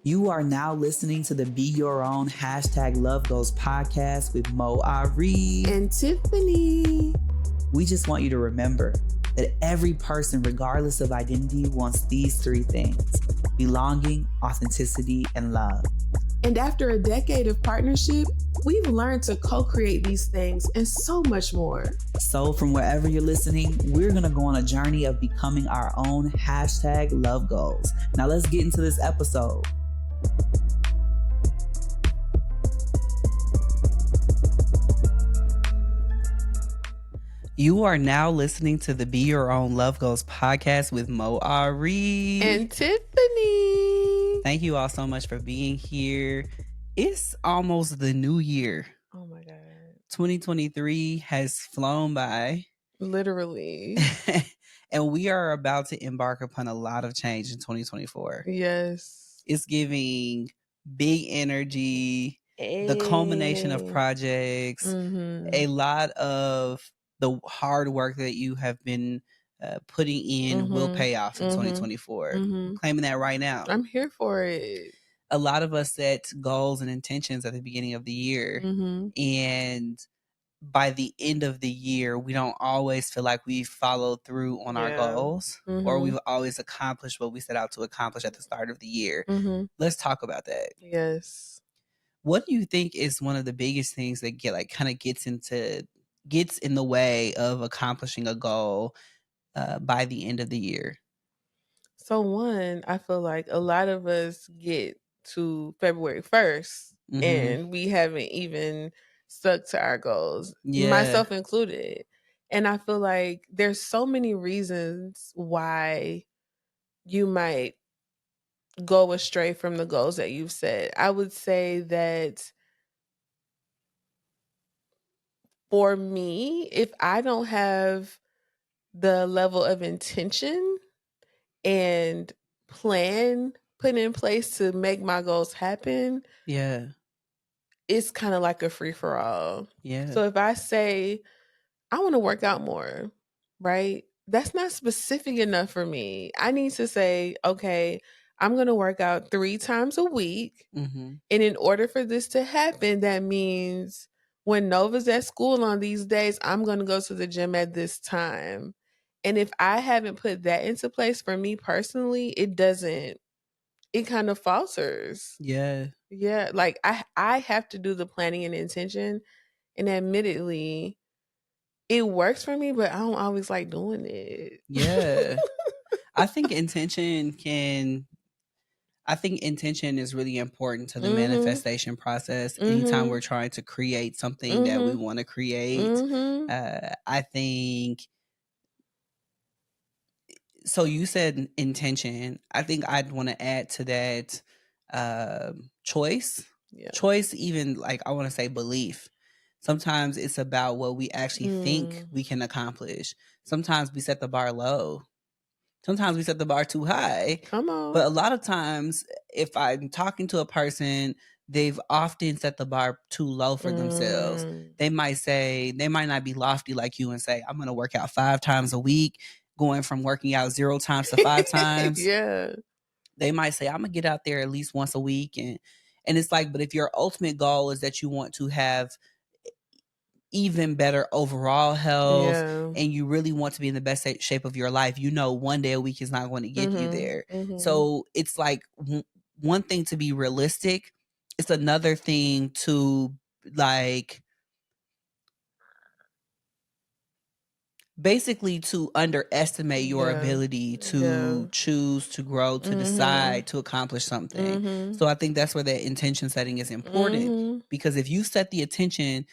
You are now listening to the Be Your Own #Love Goals podcast with Moe Ari and Tiffany. We just want you to remember that every person, regardless of identity, wants these three things: belonging, authenticity, and love. And after a decade of partnership, we've learned to co-create these things and so much more. So from wherever you're listening, we're going to go on a journey of becoming our own #Love Goals. Now let's get into this episode. You are now listening to the Be Your Own Love Goals podcast with Moe Ari and Tiffany. Thank you all so much for being here. It's almost the new year. Oh my God. 2023 has flown by. Literally. And we are about to embark upon a lot of change in 2024. Yes. It's giving big energy, the culmination of projects, a lot of the hard work that you have been putting in will pay off in 2024. I'm claiming that right now. I'm here for it. A lot of us set goals and intentions at the beginning of the year. And by the end of the year, we don't always feel like we've followed through on our goals or we've always accomplished what we set out to accomplish at the start of the year. Let's talk about that. Yes. What do you think is one of the biggest things that gets in the way of accomplishing a goal by the end of the year? So one, I feel like a lot of us get to February 1st and we haven't even stuck to our goals, myself included. And I feel like there's so many reasons why you might go astray from the goals that you've set. I would say that for me, if I don't have the level of intention and plan put in place to make my goals happen, it's kind of like a free-for-all. So if I say I want to work out more, right? That's not specific enough for me. I need to say, okay, I'm going to work out 3 times a week. And in order for this to happen, that means when Nova's at school on these days, I'm going to go to the gym at this time. And if I haven't put that into place for me personally, it kind of falters. Yeah. Like I have to do the planning and intention. And admittedly, it works for me, but I don't always like doing it. Yeah. I think intention is really important to the manifestation process. Anytime we're trying to create something that we want to create, I think. So you said intention. I think I'd want to add to that choice. Yeah. Choice, even like I want to say belief. Sometimes it's about what we actually think we can accomplish. Sometimes we set the bar low. Sometimes we set the bar too high. Come on. But a lot of times, if I'm talking to a person, they've often set the bar too low for themselves. They might not be lofty like you and say, I'm going to work out 5 times a week, going from working out 0 times to 5 times. Yeah. They might say, I'm going to get out there at least once a week. And it's like, but if your ultimate goal is that you want to have even better overall health and you really want to be in the best shape of your life, one day a week is not going to get you there. So it's like one thing to be realistic. It's another thing to like basically to underestimate your ability to choose, to grow, to decide, to accomplish something. So I think that's where that intention setting is important, because if you set the intention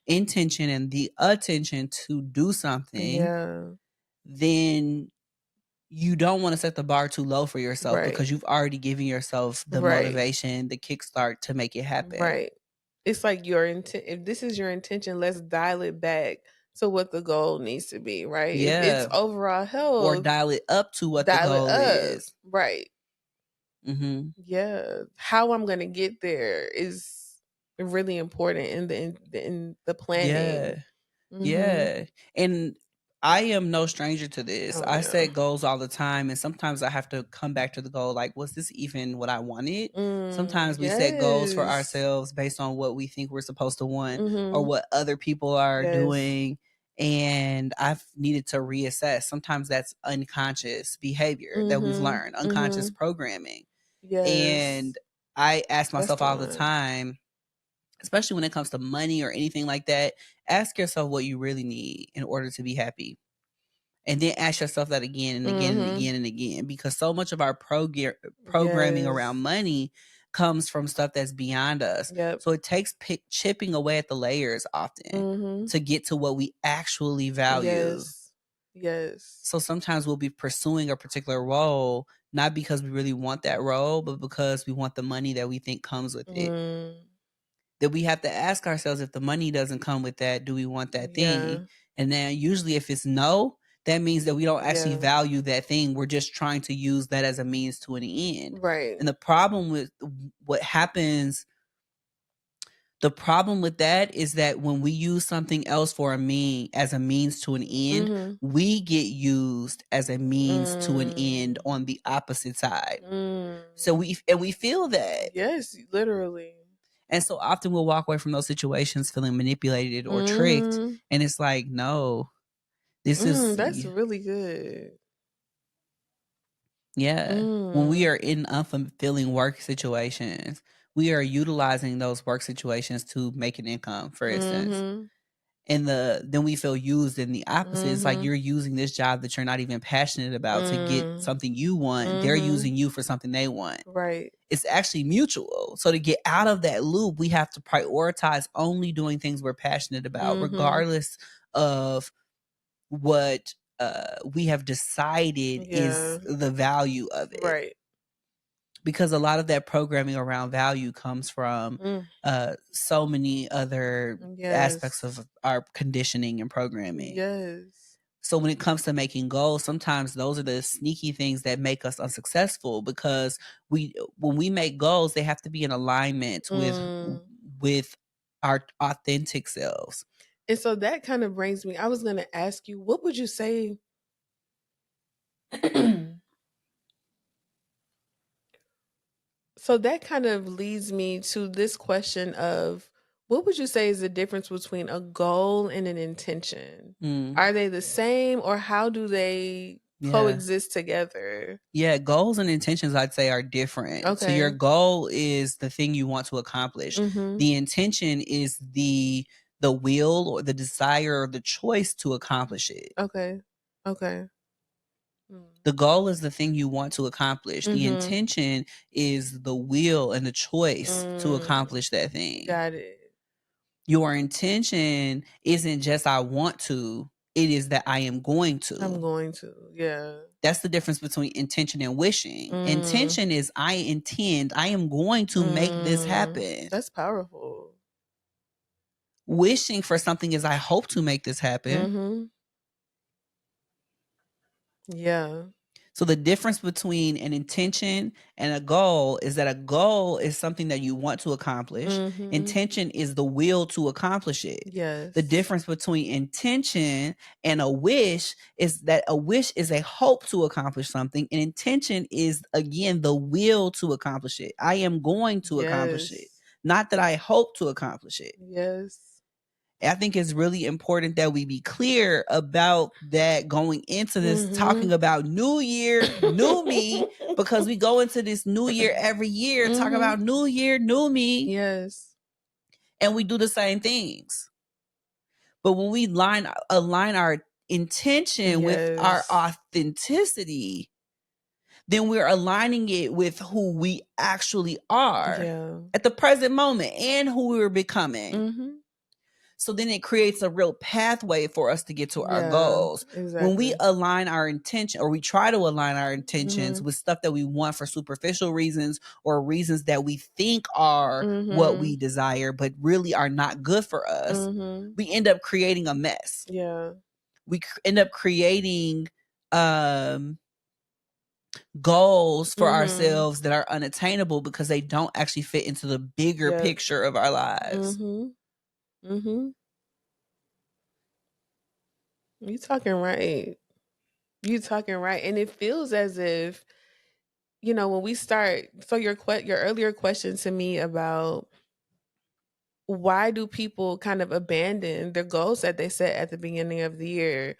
and the attention to do something, then you don't want to set the bar too low for yourself, because you've already given yourself the motivation, the kickstart to make it happen. Right. It's like if this is your intention, let's dial it back to what the goal needs to be, right? Yeah. If it's overall health, or dial it up to what the goal is. Right. Yeah. How I'm going to get there is really important in the planning. Yeah. And I am no stranger to this. Oh I yeah. set goals all the time, and sometimes I have to come back to the goal like, was this even what I wanted? Sometimes we set goals for Yes. ourselves based on what we think we're supposed to want or Mhm. what other people are Yes. doing. And I've needed to reassess. Sometimes that's unconscious behavior that we've Mhm. learned, unconscious Mhm. programming. Yes. And I ask That's myself the all the one. time, especially when it comes to money or anything like that, ask yourself what you really need in order to be happy. And then ask yourself that again and again and Mhm. again and again, because so much of our programming around Yes. money comes from stuff that's beyond us. Yep. So it takes chipping away at the layers often Mhm. to get to what we actually value. Yes. Yes. So sometimes we'll be pursuing a particular role, not because we really want that role, but because we want the money that we think comes with it. Mm. That we have to ask ourselves, if the money doesn't come with that, do we want that thing? Yeah. And then usually if it's no, that means that we don't actually Yeah. value that thing. We're just trying to use that as a means to an end. Right. And the problem with what happens, the problem with that is that when we use something else for as a means to an end, Mhm. we get used as a means to an end Mm. on the opposite side. Mm. So we feel that. Yes, literally. And so often we'll walk away from those situations feeling manipulated or tricked. Mhm. And it's like, no, this is, That's really good. yeah. When we Mm. are in unfulfilling work situations, we are utilizing those work situations to make an income, for instance. Mhm. And then we feel used in the opposite. It's like Mhm. you're using this job that you're not even passionate about to get Mm. something you want. They're Mhm. using you for something they want. Right. It's actually mutual. So to get out of that loop, we have to prioritize only doing things we're passionate about, Mhm. regardless of what we have decided is Yeah. the value of it. Right. Because a lot of that programming around value comes from Mm. so many other aspects Yes. of our conditioning and programming. Yes. So when it comes to making goals, sometimes those are the sneaky things that make us unsuccessful, because when we make goals, they have to be in alignment Mm. with our authentic selves. And so that kind of brings me, I was going to ask you, what would you say so that kind of leads me to this question of, what would you say is the difference between a goal and an intention? Mm, Are they the same, or how do they yeah. coexist together? Yeah, goals and intentions, I'd say, are different. So your Okay. goal is the thing you want to accomplish. Mhm. The intention is the will or the desire or the choice to accomplish it. Okay. Okay. Mm. The goal is the thing you want to accomplish. The Mhm. intention is the will and the choice to Mm. accomplish that thing. Got it. Your intention isn't just I want to, it is that I am going I'm to. going to. Yeah. That's the difference between intention and wishing. Mm. Intention is I intend, I am going to make this Mm. happen. That's powerful. Wishing for something is I hope to make this happen. Mhm. Yeah. So the difference between an intention and a goal is that a goal is something that you want to accomplish. Mhm. Intention is the will to accomplish it. The Yes. difference between intention and a wish is that a wish is a hope to accomplish something, and intention is, again, the will to accomplish it. I am going to accomplish it, Yes. not that I hope to accomplish it. Yes. I think it's really important that we be clear about that going into this, talking Mhm. about new year, new me, because we go into this new year every year, talk Mhm. about new year, new me, Yes. and we do the same things. But when we align our intention with our Yes. authenticity, then we're aligning it with who we actually are Yeah. at the present moment and who we're becoming. Mhm. So then it creates a real pathway for us to get to our Yeah. goals. When we Exactly. align our intention, or we try to align our intentions Mhm. with stuff that we want for superficial reasons, or reasons that we think are what we Mhm. desire, but really are not good for us, Mhm. we end up creating a mess. Yeah. We end up creating um, goals for Mhm. ourselves that are unattainable because they don't actually fit into the bigger Yep. picture of our lives. Mhm. Mhm. You talking right. You talking right. And it feels as if, when we start, so your earlier question to me about why do people kind of abandon their goals that they set at the beginning of the year?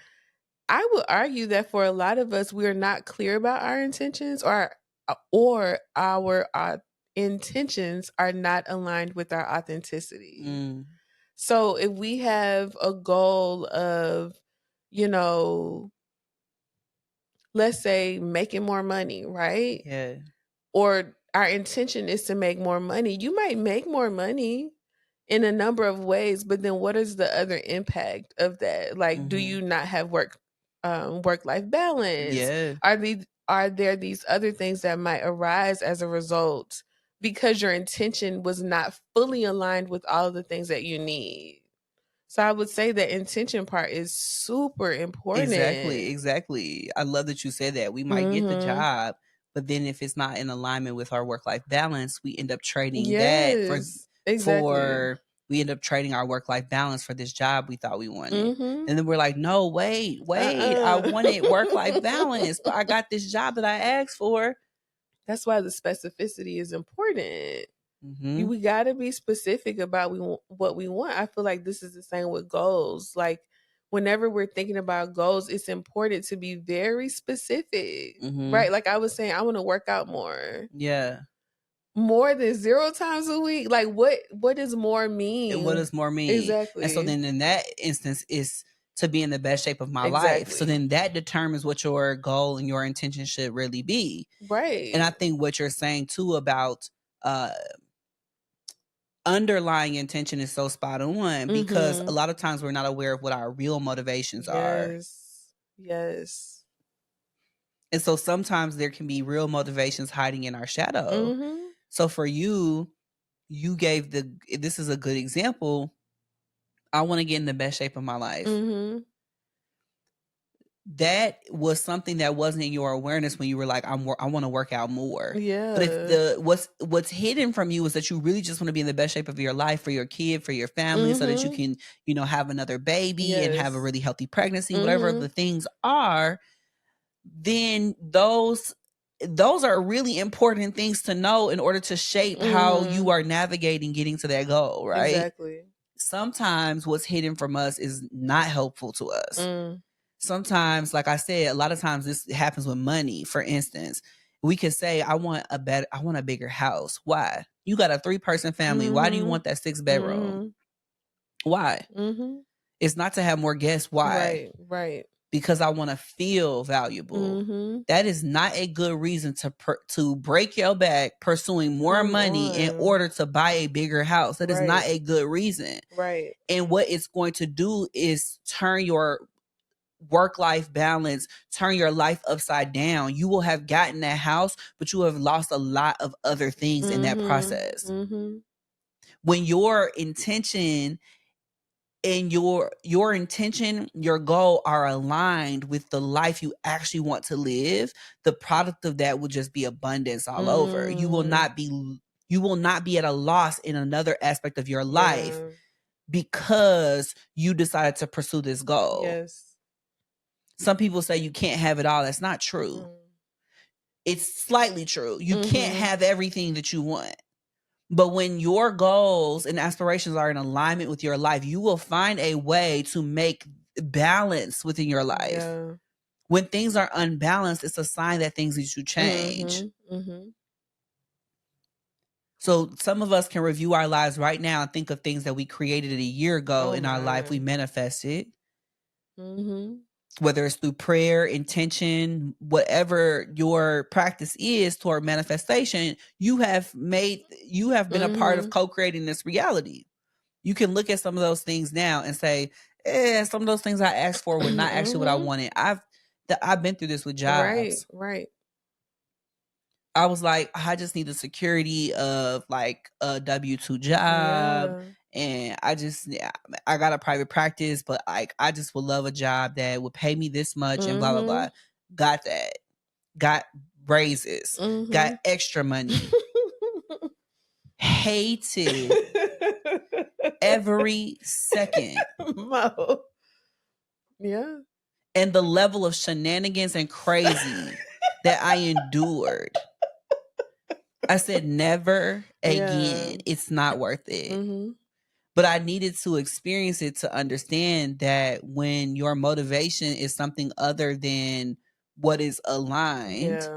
I would argue that for a lot of us, we are not clear about our intentions, or our intentions are not aligned with our authenticity. So if we have a goal of, let's say making more money, right? Yeah. Or our intention is to make more money. You might make more money in a number of ways, but then what is the other impact of that? Like, do you not have work life balance? Yeah. Are there these other things that might arise as a result because your intention was not fully aligned with all of the things that you need? So I would say the intention part is super important. Exactly. I love that you said that. We might get the job, but then if it's not in alignment with our work-life balance, we end up trading that for we end up trading our work-life balance for this job we thought we wanted. And then we're like, no, wait, I wanted work-life balance, but I got this job that I asked for. That's why the specificity is important. We got to be specific about what we want. I feel like this is the same with goals. Like, whenever we're thinking about goals, it's important to be very specific, right? Like I was saying, I want to work out more. Yeah. More than 0 times a week. Like, what does more mean? And what does more mean? Exactly. And so then in that instance is to be in the best shape of my life. So then that determines what your goal and your intention should really be. Right. And I think what you're saying too about underlying intention is so spot on, because a lot of times we're not aware of what our real motivations are. Yes. And so sometimes there can be real motivations hiding in our shadow. So for you gave this is a good example. I want to get in the best shape of my life. That was something that wasn't in your awareness when you were like, I want to work out more. Yeah. But if what's hidden from you is that you really just want to be in the best shape of your life, for your kid, for your family, so that you can, have another baby and have a really healthy pregnancy, whatever the things are, then those are really important things to know in order to shape how you are navigating getting to that goal, right? Exactly. Sometimes what's hidden from us is not helpful to us. Sometimes, like I said, a lot of times this happens with money. For instance, we could say, I want a bigger house. Why? You got a 3-person family. Why do you want that 6-bedroom? Why? It's not to have more guests. Why? Right. Because I want to feel valuable. That is not a good reason to break your back pursuing more money in order to buy a bigger house. That is not a good reason. Right. And what it's going to do is turn your work-life balance, turn your life upside down. You will have gotten that house, but you have lost a lot of other things in that process. When your intention and your intention, your goal are aligned with the life you actually want to live, the product of that will just be abundance all over. You will not be at a loss in another aspect of your life because you decided to pursue this goal. Yes. Some people say you can't have it all. That's not true. It's slightly true. You can't have everything that you want. But when your goals and aspirations are in alignment with your life, you will find a way to make balance within your life. Yeah. When things are unbalanced, it's a sign that things need to change. So some of us can review our lives right now and think of things that we created a year ago in our life. We manifested. Whether it's through prayer, intention, whatever your practice is toward manifestation, you have been a part of co-creating this reality. You can look at some of those things now and say, some of those things I asked for were not actually what I wanted. I've been through this with jobs. Right. I was like, I just need the security of like a W-2 job. And I got a private practice, but like, I just would love a job that would pay me this much and blah, blah, blah. Got that. Got raises. Got extra money. Hated every second. Mo. Yeah. And the level of shenanigans and crazy that I endured. I said, never again. Yeah. It's not worth it. Mm-hmm. But I needed to experience it to understand that when your motivation is something other than what is aligned,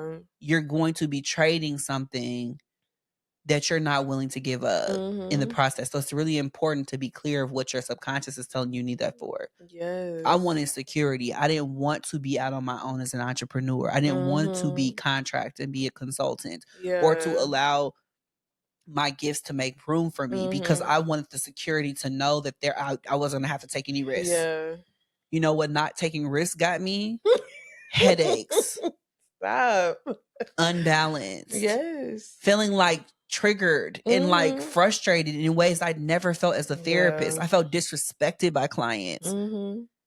you're going to be trading something that you're not willing to give up in the process. So it's really important to be clear of what your subconscious is telling you need that for. Yes. I wanted security. I didn't want to be out on my own as an entrepreneur. I didn't want to be contracted and be a consultant or to allow my gifts to make room for me because I wanted the security to know that I wasn't going to have to take any risks. Yeah. You know what not taking risks got me? Headaches. Stop. Unbalanced. Yes. Feeling like triggered and like frustrated in ways I'd never felt as a therapist. I felt disrespected by clients.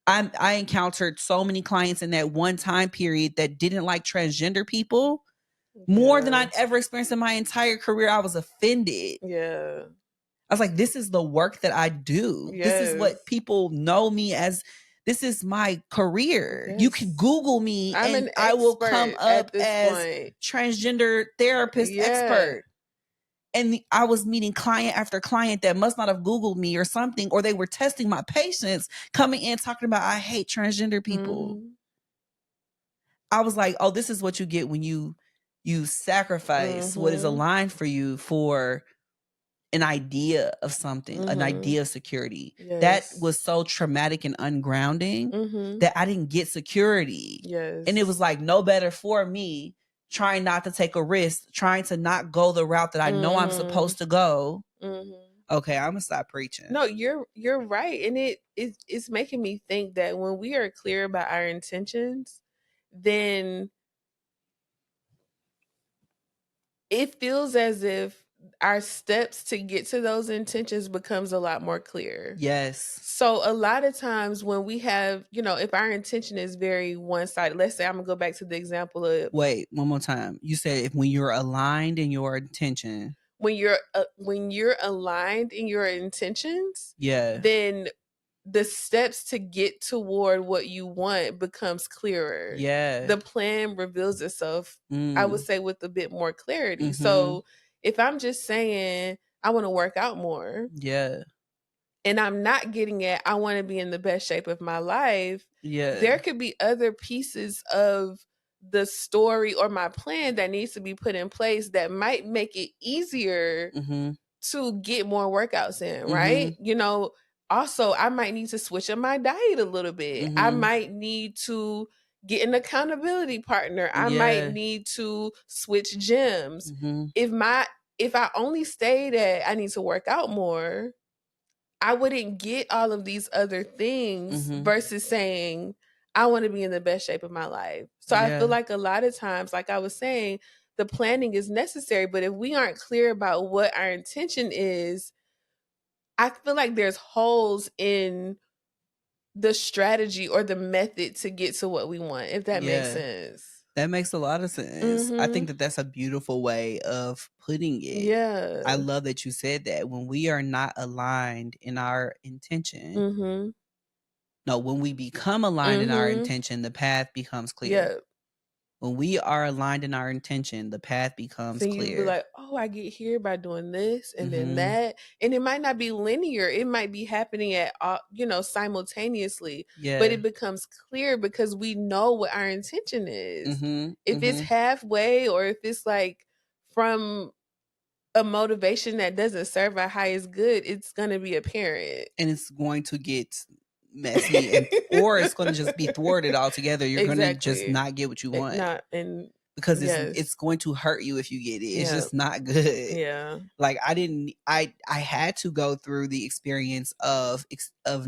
I encountered so many clients in that one time period that didn't like transgender people. More than I'd ever experienced in my entire career. I was offended. Yeah. I was like, this is the work that I do. Yes. This is what people know me as. This is my career. Yes. You can Google me and I will come up as transgender therapist expert. And I was meeting client after client that must not have Googled me or something, or they were testing my patience, coming in talking about, I hate transgender people. I was like, oh, this is what you get when you sacrifice what is aligned for you for an idea of something, an idea of security. Yes. That was so traumatic and ungrounding that I didn't get security. Yes. And it was like no better for me trying not to take a risk, trying to not go the route that I know I'm supposed to go. Okay, I'm gonna stop preaching. No, you're right. And it's making me think that when we are clear about our intentions, then it feels as if our steps to get to those intentions becomes a lot more clear. Yes. So a lot of times when we have, if our intention is very one-sided, let's say I'm gonna go back to the example of. Wait, one more time. You said when you're aligned in your intention. When you're aligned in your intentions, yeah, then the steps to get toward what you want becomes clearer. Yeah. The plan reveals itself, I would say, with a bit more clarity. So if I'm just saying I want to work out more. Yeah. And I'm not getting at I want to be in the best shape of my life. Yeah. There could be other pieces of the story or my plan that needs to be put in place that might make it easier to get more workouts in, right? Also, I might need to switch up my diet a little bit. I might need to get an accountability partner. I might need to switch gyms. If I only stayed at I need to work out more, I wouldn't get all of these other things versus saying I want to be in the best shape of my life. So I feel like a lot of times, like I was saying, the planning is necessary, but if we aren't clear about what our intention is, I feel like there's holes in the strategy or the method to get to what we want, if that makes sense. That makes a lot of sense. I think that that's a beautiful way of putting it. Yeah. I love that you said that. When we are not aligned in our intention, no, when we become aligned in our intention, the path becomes clear. Yeah. When we are aligned in our intention, the path becomes so clear. You be like, oh, I get here by doing this and then that. And it might not be linear. It might be happening at, simultaneously. Yeah. But it becomes clear because we know what our intention is. If it's halfway or if it's like from a motivation that doesn't serve our highest good, it's going to be apparent. And it's going to get messy or it's going to just be thwarted altogether. You're going to just not get what you want. Because it's going to hurt you if you get it. It's just not good. Yeah. Like I had to go through the experience of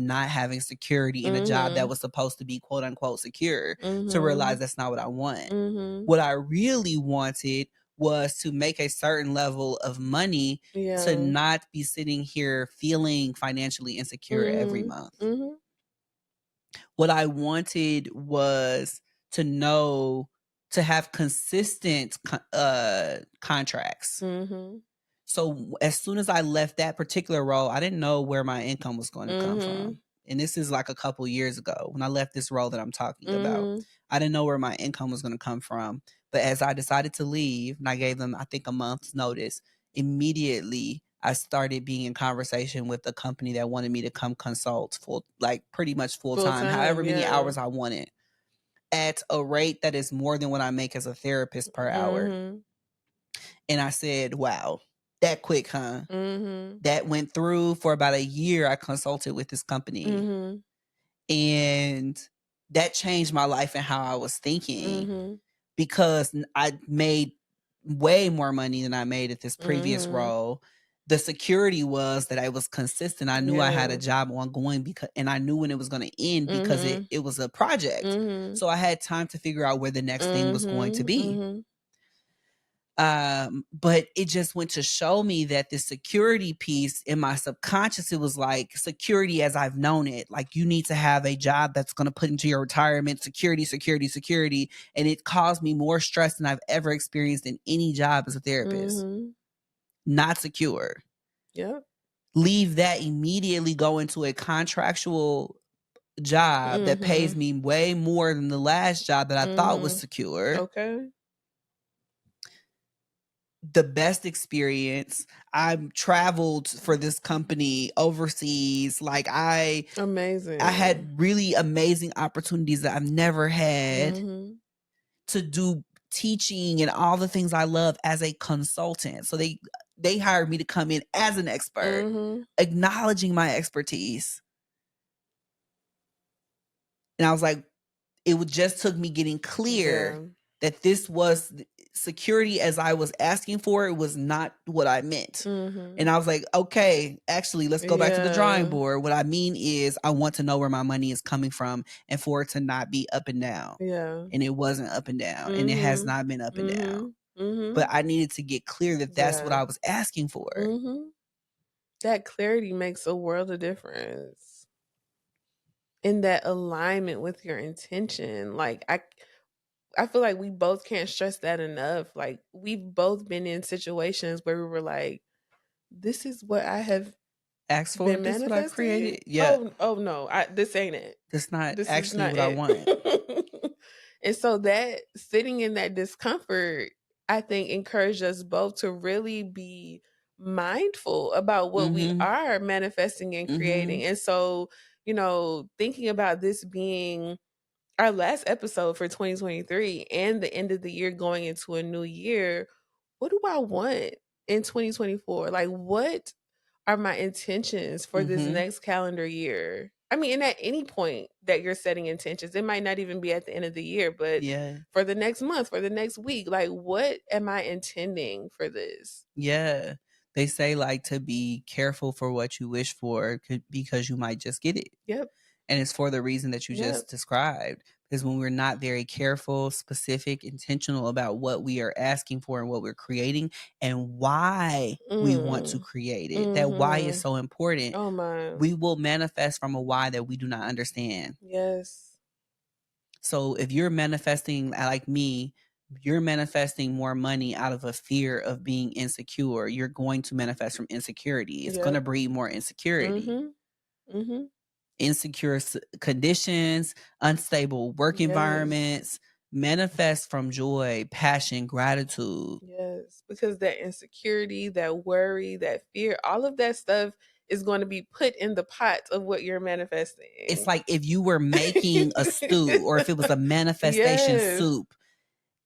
not having security in a job that was supposed to be quote unquote secure to realize that's not what I want. What I really wanted was to make a certain level of money to not be sitting here feeling financially insecure every month. What I wanted was to know to have consistent contracts. So as soon as I left that particular role, I didn't know where my income was going to come from. and this is like a couple years ago when I left this role that I'm talking about. I didn't know where my income was going to come from. But as I decided to leave, and I gave them, I think, a month's notice, immediately I started being in conversation with a company that wanted me to come consult pretty much full time, however many hours I wanted, at a rate that is more than what I make as a therapist per hour. And I said, wow, that quick, huh? That went through for about a year. I consulted with this company. And that changed my life and how I was thinking, because I made way more money than I made at this previous role. The security was that I was consistent. I knew I had a job ongoing, and I knew when it was going to end, because it was a project. So I had time to figure out where the next thing was going to be. But it just went to show me that the security piece in my subconscious, it was like security as I've known it. Like, you need to have a job that's going to put into your retirement, security. And it caused me more stress than I've ever experienced in any job as a therapist. Not secure. Yep. Leave that, immediately go into a contractual job that pays me way more than the last job that I thought was secure. Okay. The best experience. I've traveled for this company overseas. Like, amazing. I had really amazing opportunities that I've never had to do teaching and all the things I love as a consultant. So they hired me to come in as an expert, acknowledging my expertise. And I was like, it just took me getting clear that this was security as I was asking for. It was not what I meant. And I was like, okay, actually, let's go back to the drawing board. What I mean is, I want to know where my money is coming from, and for it to not be up and down. And it wasn't up and down, and it has not been up and down. But I needed to get clear that that's what I was asking for. That clarity makes a world of difference. In that alignment with your intention. Like, I feel like we both can't stress that enough. Like, we've both been in situations where we were like, this is what I have asked for, this is what I created. Yeah. Oh no, this ain't it. That's not actually what I want. And so that sitting in that discomfort, I think, encouraged us both to really be mindful about what we are manifesting and creating. And so, thinking about this being our last episode for 2023 and the end of the year going into a new year, what do I want in 2024? Like, what are my intentions for this next calendar year? I mean, and at any point that you're setting intentions, it might not even be at the end of the year, but for the next month, for the next week, like, what am I intending for this? Yeah. They say, like, to be careful for what you wish for, because you might just get it. Yep. And it's for the reason that you just described. Because when we're not very careful, specific, intentional about what we are asking for and what we're creating and why we want to create it, that why is so important. Oh my. We will manifest from a why that we do not understand. Yes. So if you're manifesting, like me, you're manifesting more money out of a fear of being insecure, you're going to manifest from insecurity. It's going to breed more insecurity. Insecure conditions, unstable work environments, manifest from joy, passion, gratitude. Yes, because that insecurity, that worry, that fear, all of that stuff is going to be put in the pot of what you're manifesting. It's like if you were making a stew, or if it was a manifestation soup.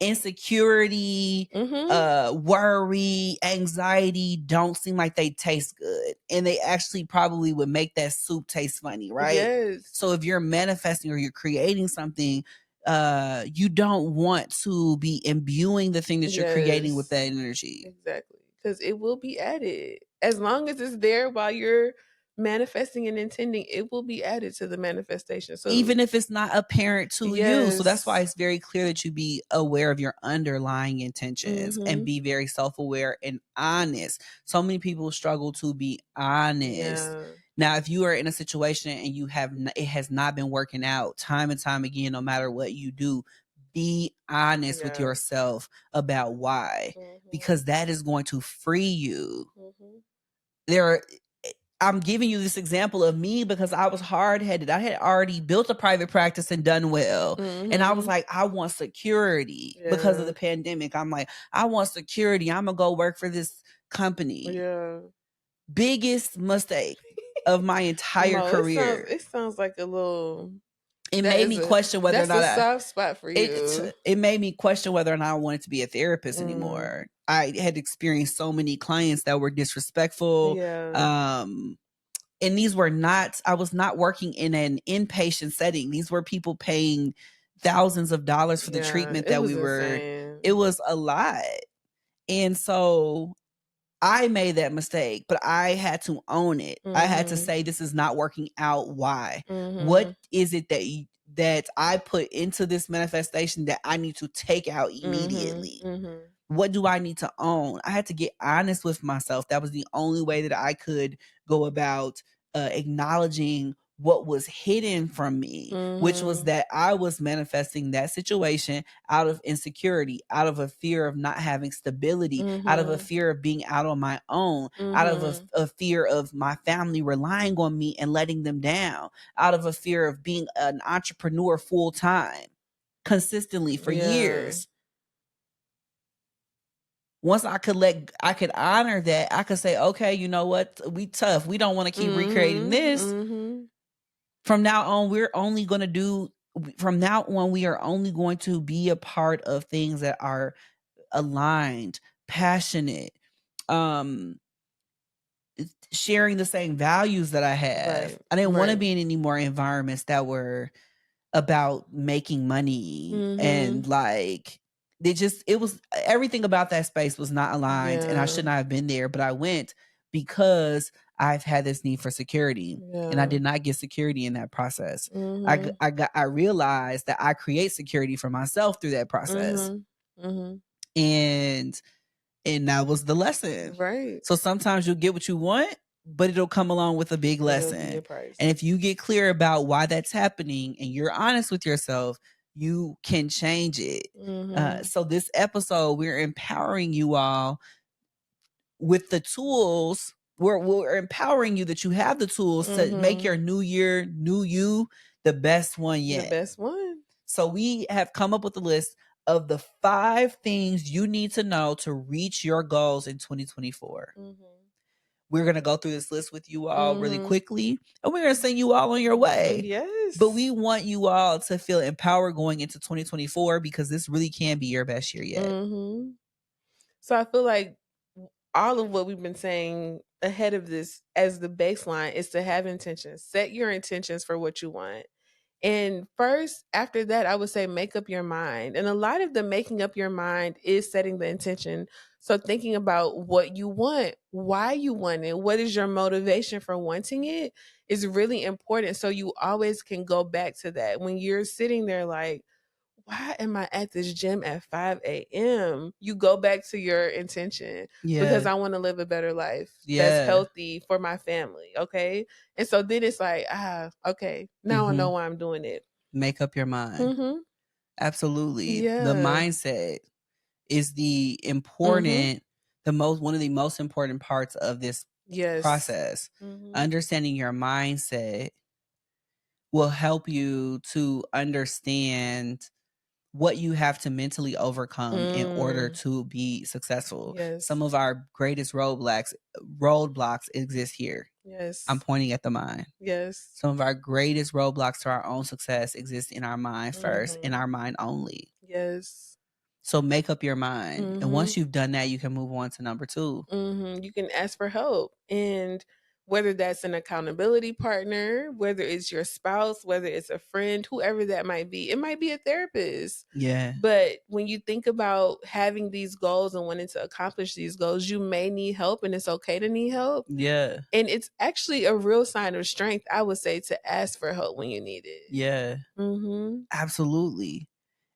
Insecurity, worry, anxiety don't seem like they taste good, and they actually probably would make that soup taste funny, right? Yes. So if you're manifesting or you're creating something, you don't want to be imbuing the thing that you're creating with that energy. Exactly, because it will be added. As long as it's there while you're manifesting and intending, it will be added to the manifestation. So even if it's not apparent to you. So that's why it's very clear that you be aware of your underlying intentions and be very self-aware and honest. So many people struggle to be honest. Now, if you are in a situation and it has not been working out time and time again, no matter what you do, be honest with yourself about why, because that is going to free you. I'm giving you this example of me because I was hard-headed. I had already built a private practice and done well. And I was like, I want security because of the pandemic. I'm like, I want security. I'm going to go work for this company. Yeah. Biggest mistake of my entire career. It sounds like a little. It made me question whether or not that's a soft spot for you. it made me question whether or not I wanted to be a therapist anymore. I had experienced so many clients that were disrespectful. Yeah. And these were not, I was not working in an inpatient setting. These were people paying thousands of dollars for the treatment that we were. Insane. It was a lot. And so I made that mistake, but I had to own it. I had to say, this is not working out. Why? What is it that I put into this manifestation that I need to take out immediately? What do I need to own? I had to get honest with myself. That was the only way that I could go about acknowledging what was hidden from me, which was that I was manifesting that situation out of insecurity, out of a fear of not having stability, out of a fear of being out on my own, out of a fear of my family relying on me and letting them down, out of a fear of being an entrepreneur full time, consistently for years. Once I could honor that, I could say, okay, you know what? We tough. We don't want to keep recreating this. From now on, we are only going to be a part of things that are aligned, passionate, sharing the same values that I have. I didn't want to be in any more environments that were about making money and like, it was everything about that space was not aligned and I should not have been there, but I went because I've had this need for security and I did not get security in that process. I realized that I create security for myself through that process. And that was the lesson. Right. So sometimes you'll get what you want, but it'll come along with a big lesson. And if you get clear about why that's happening and you're honest with yourself, you can change it. So this episode, we're empowering you all with the tools. We're empowering you that you have the tools to make your new year, new you, the best one yet. The best one. So we have come up with a list of the 5 things you need to know to reach your goals in 2024. We're going to go through this list with you all really quickly, and we're going to send you all on your way. Yes. But we want you all to feel empowered going into 2024 because this really can be your best year yet. So I feel like all of what we've been saying ahead of this as the baseline is to have intentions. Set your intentions for what you want. And first, after that, I would say make up your mind. And a lot of the making up your mind is setting the intention. So thinking about what you want, why you want it, what is your motivation for wanting it is really important. So you always can go back to that. When you're sitting there like, why am I at this gym at 5 a.m.? You go back to your intention because I want to live a better life that's healthy for my family. Okay. And so then it's like, okay, now I know why I'm doing it. Make up your mind. Absolutely. The mindset is the important, one of the most important parts of this process. Understanding your mindset will help you to understand what you have to mentally overcome in order to be successful. Some of our greatest roadblocks exist here. I'm pointing at the mind. Some of our greatest roadblocks to our own success exist in our mind first, in our mind only. So make up your mind. And once you've done that, you can move on to number 2. You can ask for help. And whether that's an accountability partner, whether it's your spouse, whether it's a friend, whoever that might be, it might be a therapist. But when you think about having these goals and wanting to accomplish these goals, you may need help, and it's okay to need help. And it's actually a real sign of strength, I would say, to ask for help when you need it. Absolutely.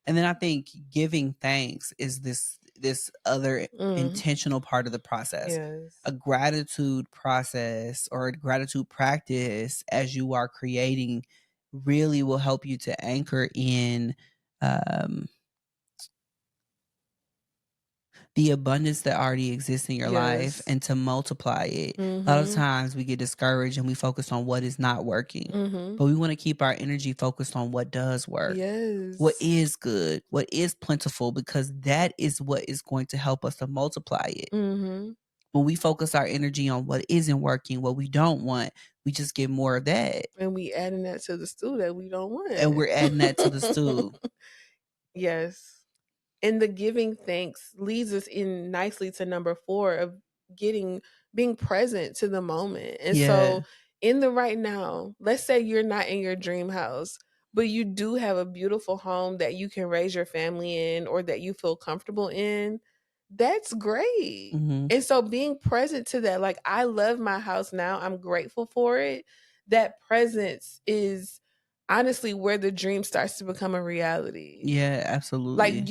And then I think giving thanks is this other intentional part of the process. A gratitude process or a gratitude practice as you are creating really will help you to anchor in the abundance that already exists in your life and to multiply it. A lot of times we get discouraged and we focus on what is not working, but we want to keep our energy focused on what does work. What is good, what is plentiful, because that is what is going to help us to multiply it. When we focus our energy on what isn't working, what we don't want, we just get more of that. And we adding that to the stew that we don't want. And we're adding that to the stew. Yes. And the giving thanks leads us in nicely to number 4 of being present to the moment. And so in the right now, let's say you're not in your dream house, but you do have a beautiful home that you can raise your family in or that you feel comfortable in. That's great. And so being present to that, like, I love my house now. I'm grateful for it. That presence is honestly where the dream starts to become a reality. Yeah, absolutely. Like,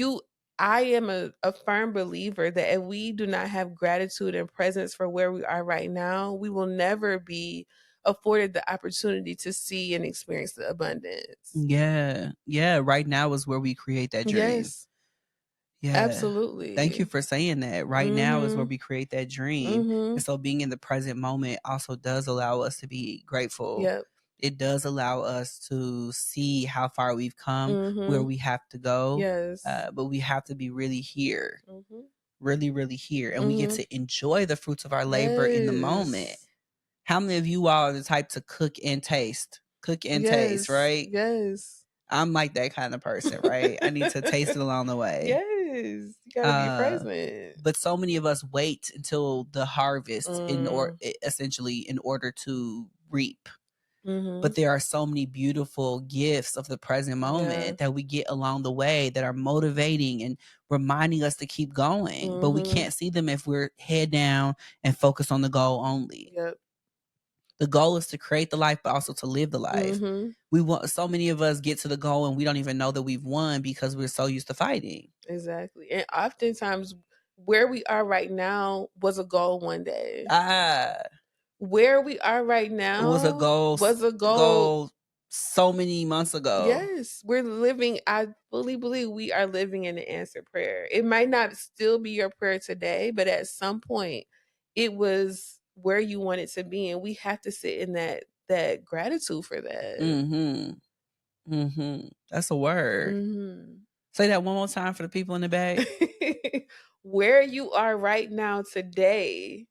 I am a firm believer that if we do not have gratitude and presence for where we are right now, we will never be afforded the opportunity to see and experience the abundance. Yeah. Yeah. Right now is where we create that dream. Yes. Yeah. Absolutely. Thank you for saying that. Right now is where we create that dream. And so being in the present moment also does allow us to be grateful. Yep. It does allow us to see how far we've come, where we have to go. Yes. But we have to be really here. Really, really here. And we get to enjoy the fruits of our labor in the moment. How many of you all are the type to cook and taste? Cook and taste, right? Yes. I'm like that kind of person, right? I need to taste it along the way. Yes. You gotta be present. But so many of us wait until the harvest essentially in order to reap. But there are so many beautiful gifts of the present moment that we get along the way that are motivating and reminding us to keep going. But we can't see them if we're head down and focused on the goal only. Yep. The goal is to create the life, but also to live the life. We want, so many of us get to the goal and we don't even know that we've won because we're so used to fighting. Exactly. And oftentimes where we are right now was a goal one day. Where we are right now was a goal so many months ago. Yes. I fully believe we are living in an answered prayer. It might not still be your prayer today, but at some point it was where you wanted to be. And we have to sit in that gratitude for that. That's a word. Say that one more time for the people in the back. Where you are right now today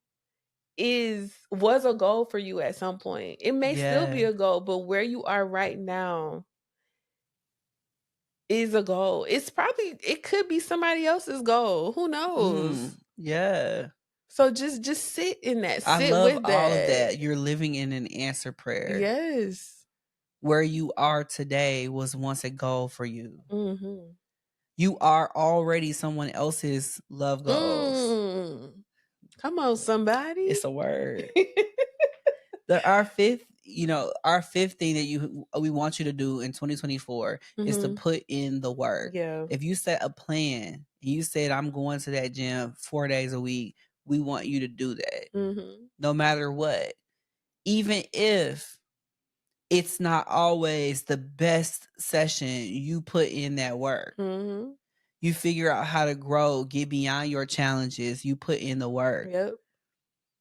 was a goal for you at some point. It may still be a goal, but where you are right now is a goal. It could be somebody else's goal. Who knows? Yeah. So just sit in that. I Sit love with all of that. You're living in an answer prayer. Yes. Where you are today was once a goal for you. You are already someone else's love goals. Come on, somebody. It's a word. Our fifth thing that we want you to do in 2024 is to put in the work. Yeah. If you set a plan and you said, I'm going to that gym 4 days a week, we want you to do that. No matter what. Even if it's not always the best session, you put in that work. You figure out how to grow, get beyond your challenges, you put in the work. Yep.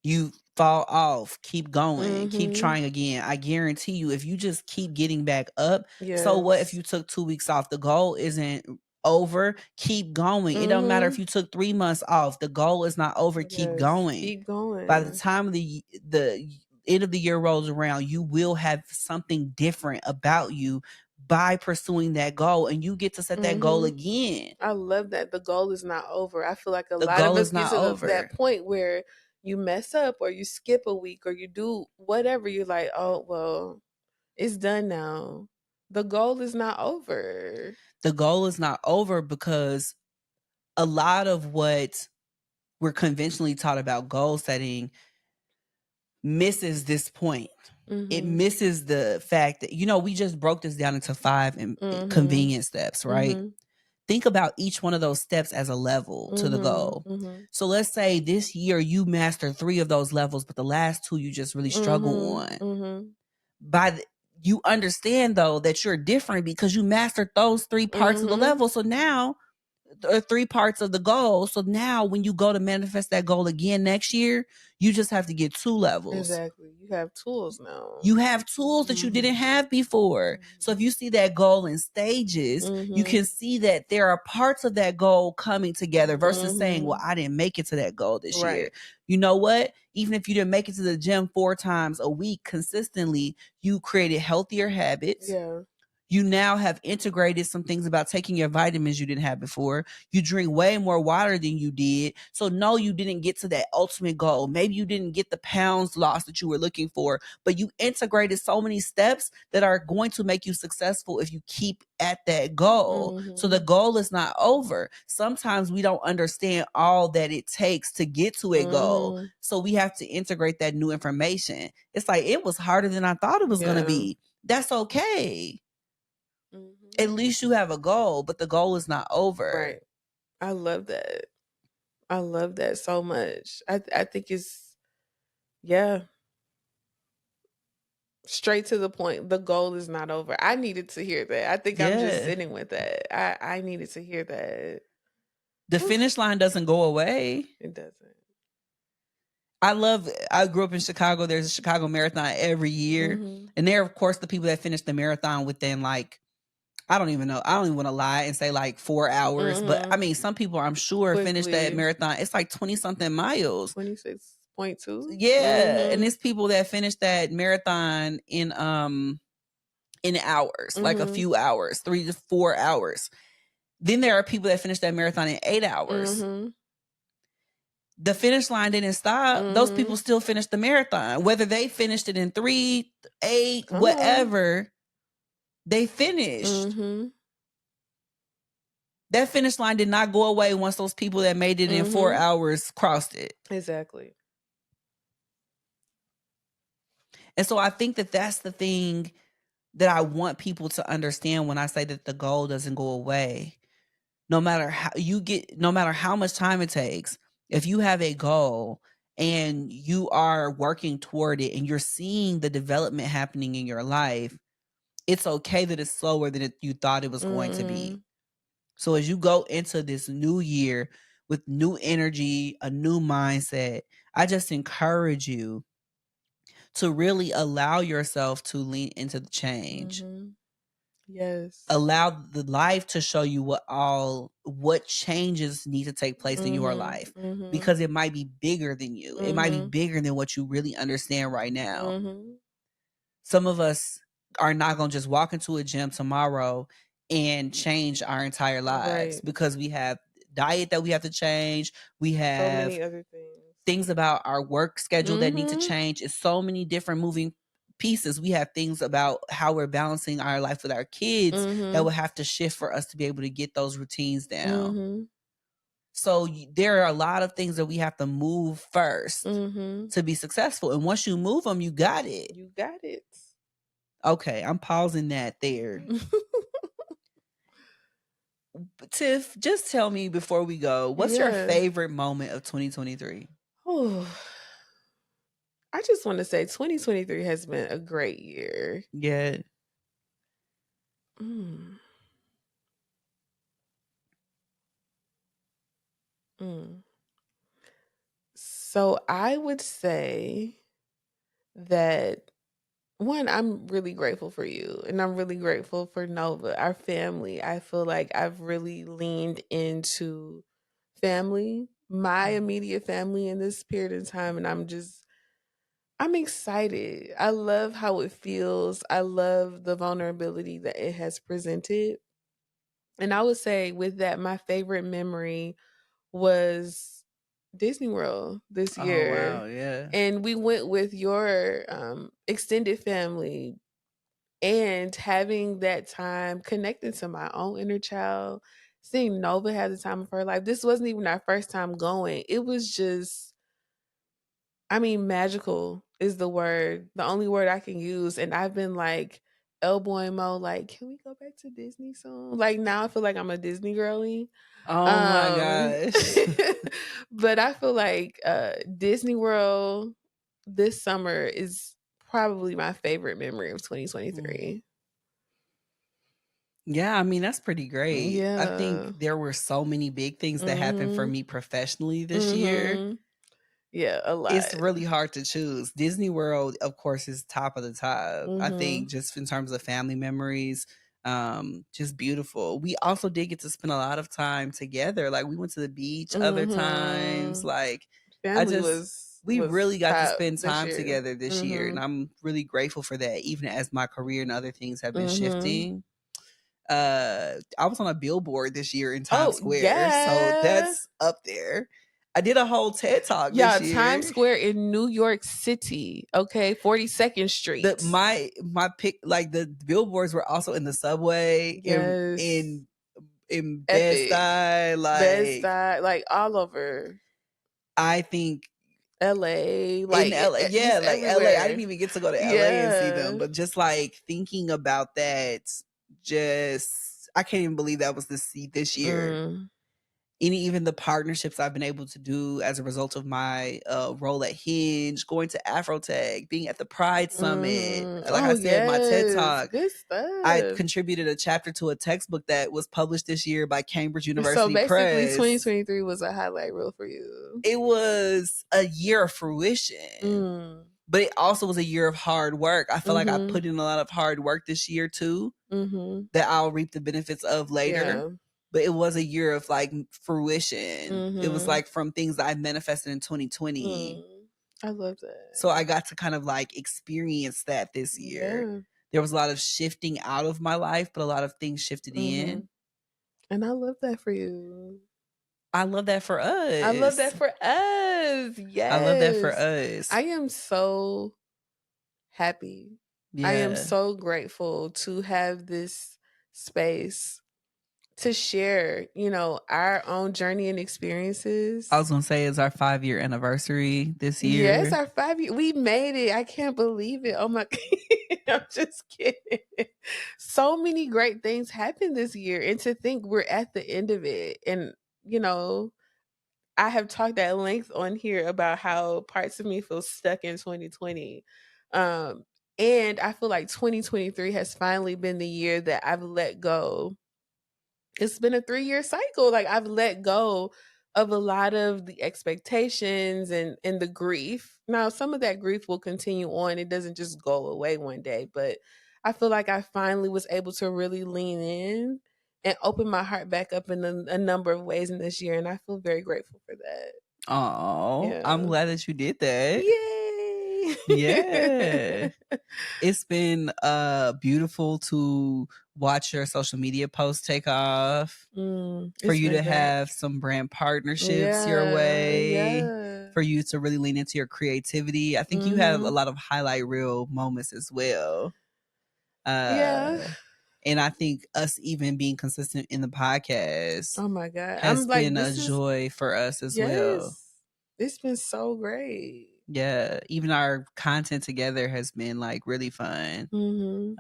You fall off, keep going, keep trying again. I guarantee you, if you just keep getting back up, so what if you took 2 weeks off? The goal isn't over. Keep going. It don't matter if you took 3 months off. The goal is not over. Keep going. Keep going. By the time the end of the year rolls around, you will have something different about you by pursuing that goal, and you get to set that goal again. I love that. The goal is not over. I feel like a lot of us get to that point where you mess up or you skip a week or you do whatever. You're like, oh, well, it's done now. The goal is not over. The goal is not over because a lot of what we're conventionally taught about goal setting misses this point. It misses the fact that, we just broke this down into 5 convenient steps, right? Think about each one of those steps as a level to the goal. So let's say this year you master 3 of those levels, but the last 2 you just really struggle on. You understand though that you're different because you mastered those 3 parts of the level. So now three parts of the goal. So now when you go to manifest that goal again next year, you just have to get 2 levels. Exactly. You have tools now. You have tools that you didn't have before. So if you see that goal in stages, you can see that there are parts of that goal coming together versus saying, well, I didn't make it to that goal this year. You know what? Even if you didn't make it to the gym 4 times a week consistently, you created healthier habits. Yeah. You now have integrated some things about taking your vitamins you didn't have before. You drink way more water than you did. So no, you didn't get to that ultimate goal. Maybe you didn't get the pounds lost that you were looking for, but you integrated so many steps that are going to make you successful if you keep at that goal. So the goal is not over. Sometimes we don't understand all that it takes to get to a goal. So we have to integrate that new information. It's like, it was harder than I thought it was going to be. That's okay. At least you have a goal, but the goal is not over. Right. I love that. I love that so much. I think it's, yeah, straight to the point. The goal is not over. I needed to hear that. I think I'm just sitting with that. I needed to hear that. The finish line doesn't go away. It doesn't. I grew up in Chicago. There's a Chicago Marathon every year. And there, of course, the people that finish the marathon within, like, I don't even know. I don't even want to lie and say like 4 hours. But I mean, some people, I'm sure, finish that marathon. It's like 20 something miles. 26.2. Yeah. And it's people that finish that marathon in hours, like a few hours, 3 to 4 hours. Then there are people that finish that marathon in 8 hours. The finish line didn't stop. Those people still finished the marathon. Whether they finished it in 3, 8, whatever, they finished. That finish line did not go away once those people that made it in 4 hours crossed it. Exactly. And so I think that that's the thing that I want people to understand when I say that the goal doesn't go away. No matter how much time it takes, if you have a goal and you are working toward it and you're seeing the development happening in your life, it's okay that it's slower than you thought it was going to be. So as you go into this new year with new energy, a new mindset, I just encourage you to really allow yourself to lean into the change. Yes. Allow the life to show you what changes need to take place in your life, because it might be bigger than you. It might be bigger than what you really understand right now. Some of us are not going to just walk into a gym tomorrow and change our entire lives, because we have diet that we have to change. We have so many other things about our work schedule that need to change. It's so many different moving pieces. We have things about how we're balancing our life with our kids that will have to shift for us to be able to get those routines down. So there are a lot of things that we have to move first to be successful. And once you move them, you got it. You got it. Okay, I'm pausing that there. Tiff, just tell me before we go, what's your favorite moment of 2023? I just want to say 2023 has been a great year. Yeah. So I would say that, one, I'm really grateful for you, and I'm really grateful for Nova, our family. I feel like I've really leaned into family, my immediate family in this period of time, and I'm excited. I love how it feels. I love the vulnerability that it has presented. And I would say with that, my favorite memory was Disney World this year. Oh, wow, yeah. And we went with your extended family, and having that time connecting to my own inner child, seeing Nova have the time of her life. This wasn't even our first time going. It was just, magical is the word, the only word I can use. And I've been like elbowing Mo, like, can we go back to Disney soon? Like, now I feel like I'm a Disney girly. Oh my gosh. But I feel like Disney World this summer is probably my favorite memory of 2023. Yeah, I mean, that's pretty great. I think Yeah. there were so many big things that happened for Mhm. me professionally this year. Mhm. Yeah, a It's lot. really hard to choose. Disney World, of course, is top of the top. I think Mhm. just in terms of family memories, just beautiful. We also did get to spend a lot of time together. Like we went to the beach other times. Mhm. Like I Family just we was really got to top spend this time year. together this year. And Mhm. I'm really grateful for that, even as my career and other things have been Mhm. shifting. I was on a billboard this year in Times Oh, Square, so yeah. that's up there. I did a whole TED talk this Yeah, Times year. Square in New York City, okay? 42nd The Street. my pick like the billboards were also in the subway Yes. in Epic. Bed-Stuy. Like Bed-Stuy, like, all over I think LA, in like, LA, yeah, just like LA. I didn't everywhere. even get to go to LA and see them, Yeah. but just like thinking about that, just I can't even believe that was this year. Mm. And even the partnerships I've been able to do as a result of my role at Hinge, going to Afrotech, being at the Pride Summit. Mhm. Like I Oh, said, my TED yes. Talk, Good I stuff. contributed a chapter to a textbook that was published this year by Cambridge So, University basically, Press. 2023 was a highlight reel for you. It was a year of fruition, Mm. but it also was a year of hard work. I feel like I Mhm. put in a lot of hard work this year too, Mhm. that I'll reap the benefits of later. Yeah. But it was a year of like fruition. It was Mhm. like from things that I manifested in 2020. Mm. I love that. So I got to kind of like experience that this year. Yeah. There was a lot of shifting out of my life, but a lot of things shifted in. Mhm. And I love that for you. I love that for I love us. that for us. I love that for Yes. us. I am so happy. I am Yeah. so grateful to have this space to share, our own journey and I experiences. was gonna say it's our 5-year anniversary this Yes, year. our 5 year, we made it. I can't believe it. Oh my, I'm just kidding. So many great things happened this year. And to think we're at the end of it. And, you know, I have talked at length on here about how parts of me feel stuck in 2020. Um, and I feel like 2023 has finally been the year that I've let go. It's been a 3-year cycle. Like I've let go of a lot of the expectations and the grief. Now, some of that grief will continue on. It doesn't just go away one day, but I feel like I finally was able to really lean in and open my heart back up in a number of ways in this year, and I feel very grateful for that. Oh, I'm Yeah. glad that you did that. Yay. Yeah. It's been beautiful to watch your social media posts take off, for It's you to been great. have some brand partnerships your Yeah, way, yeah. for you to really lean into your creativity. I think you have a Mhm. lot of highlight reel moments as well. Yeah. Uh and I think us even being consistent in the podcast Oh my god. has I'm like, been a this is joy for us as well. yes. It's been so great. Yeah, even our content together has been like really fun. Mhm.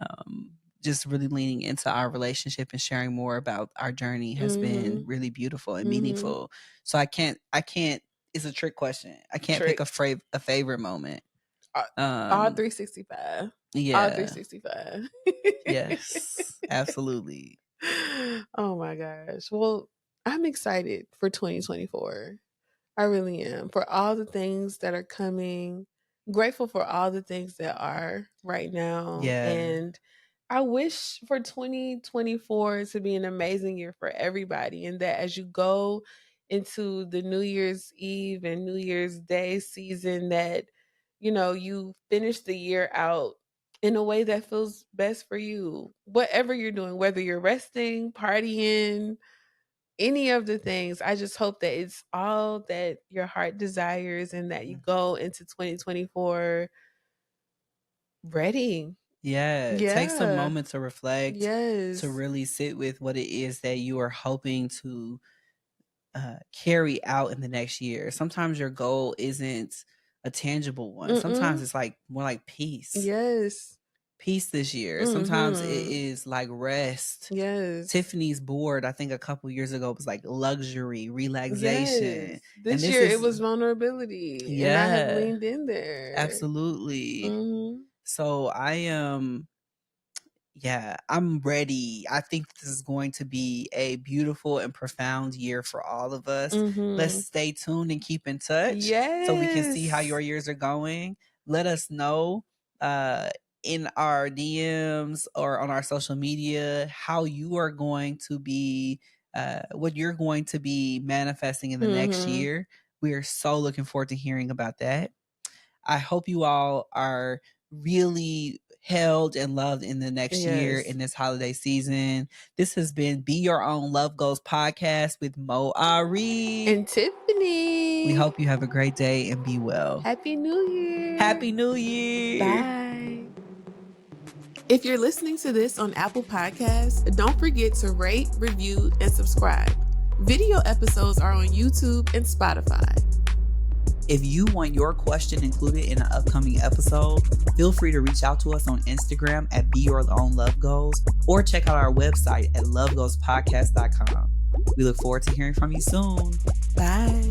Just really leaning into our relationship and sharing more about our journey has been Mhm. really beautiful and Mhm. meaningful. So I can't it's a trick question. I can't pick Trick. a favorite moment. Uh, all Um 365. All yeah. 365. Yes. Absolutely. Oh my gosh. Well, I'm excited for 2024. I really am. For all the things that are coming, grateful for all the things that are right now. Yeah. And I wish for 2024 to be an amazing year for everybody. And that as you go into the New Year's Eve and New Year's Day season, that, you finish the year out in a way that feels best for you. Whatever you're doing, whether you're resting, partying, any of the things, I just hope that it's all that your heart desires and that you go into 2024 ready. Yeah. Take some Yeah. moment to reflect, to Yes. really sit with what it is that you are hoping to carry out in the next year. Sometimes your goal isn't a tangible one. Sometimes Mm-mm. it's like more like peace. Yes. Peace this year. Sometimes it Mhm. is like rest. Yes. Tiffany's board, I think a couple years ago, was like luxury, relaxation. Yes. And This this year it is, was vulnerability and I have yeah, leaned in there. absolutely. Mhm. So I am, Yeah, I'm ready. I think this is going to be a beautiful and profound year for all of us. Let's stay tuned and keep in touch so we can see how your years are going. Let us know in our DMs or on our social media how you are going to be, what you're going to be manifesting in the next year. We are so looking forward to hearing about that. I hope you all are really held and loved in the next year in this holiday season. This has been Be Your Own Love Goals podcast with Moe Ari and Tiffany. We hope you have a great day and be well. Happy New Year. Happy New Year. Bye. If you're listening to this on Apple Podcasts, don't forget to rate, review, and subscribe. Video episodes are on YouTube and Spotify. If you want your question included in an upcoming episode, feel free to reach out to us on Instagram at Be Your Own Love Goals or check out our website at lovegoalspodcast.com. We look forward to hearing from you soon. Bye.